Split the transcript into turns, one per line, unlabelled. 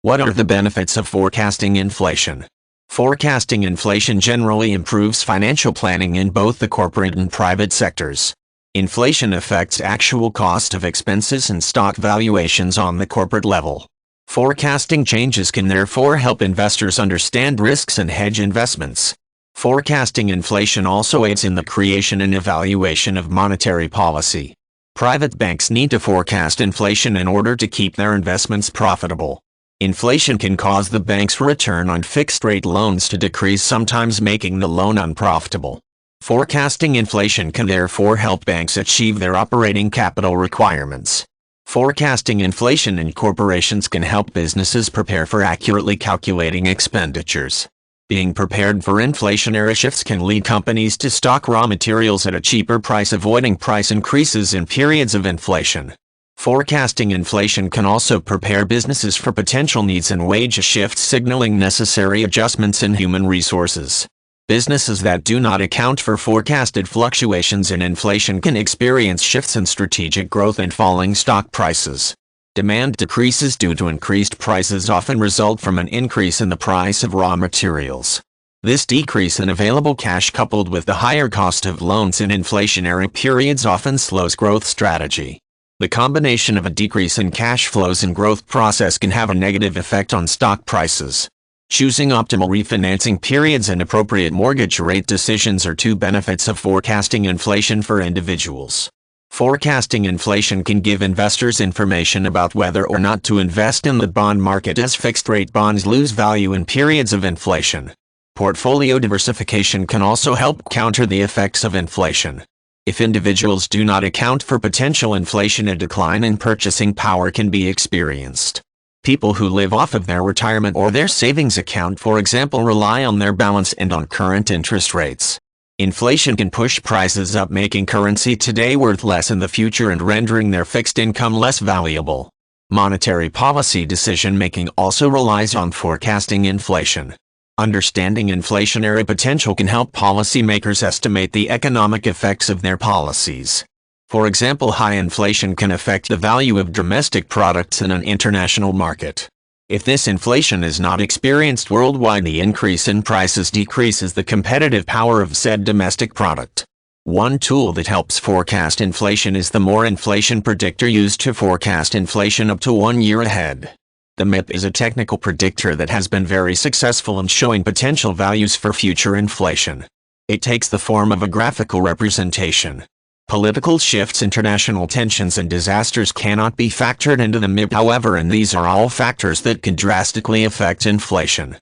What are the benefits of forecasting inflation? Forecasting inflation generally improves financial planning in both the corporate and private sectors. Inflation affects actual cost of expenses and stock valuations on the corporate level. Forecasting changes can therefore help investors understand risks and hedge investments. Forecasting inflation also aids in the creation and evaluation of monetary policy. Private banks need to forecast inflation in order to keep their investments profitable. Inflation can cause the bank's return on fixed-rate loans to decrease, sometimes making the loan unprofitable. Forecasting inflation can therefore help banks achieve their operating capital requirements. Forecasting inflation in corporations can help businesses prepare for accurately calculating expenditures. Being prepared for inflationary shifts can lead companies to stock raw materials at a cheaper price, avoiding price increases in periods of inflation. Forecasting inflation can also prepare businesses for potential needs and wage shifts, signaling necessary adjustments in human resources. Businesses that do not account for forecasted fluctuations in inflation can experience shifts in strategic growth and falling stock prices. Demand decreases due to increased prices often result from an increase in the price of raw materials. This decrease in available cash, coupled with the higher cost of loans in inflationary periods, often slows growth strategy. The combination of a decrease in cash flows and growth process can have a negative effect on stock prices. Choosing optimal refinancing periods and appropriate mortgage rate decisions are two benefits of forecasting inflation for individuals. Forecasting inflation can give investors information about whether or not to invest in the bond market, as fixed-rate bonds lose value in periods of inflation. Portfolio diversification can also help counter the effects of inflation. If individuals do not account for potential inflation, a decline in purchasing power can be experienced. People who live off of their retirement or their savings account, for example, rely on their balance and on current interest rates. Inflation can push prices up, making currency today worth less in the future and rendering their fixed income less valuable. Monetary policy decision-making also relies on forecasting inflation. Understanding inflationary potential can help policymakers estimate the economic effects of their policies. For example, high inflation can affect the value of domestic products in an international market. If this inflation is not experienced worldwide, the increase in prices decreases the competitive power of said domestic product. One tool that helps forecast inflation is the More Inflation Predictor, used to forecast inflation up to 1 year ahead. The MIP is a technical predictor that has been very successful in showing potential values for future inflation. It takes the form of a graphical representation. Political shifts, international tensions, and disasters cannot be factored into the MIP, however, and these are all factors that can drastically affect inflation.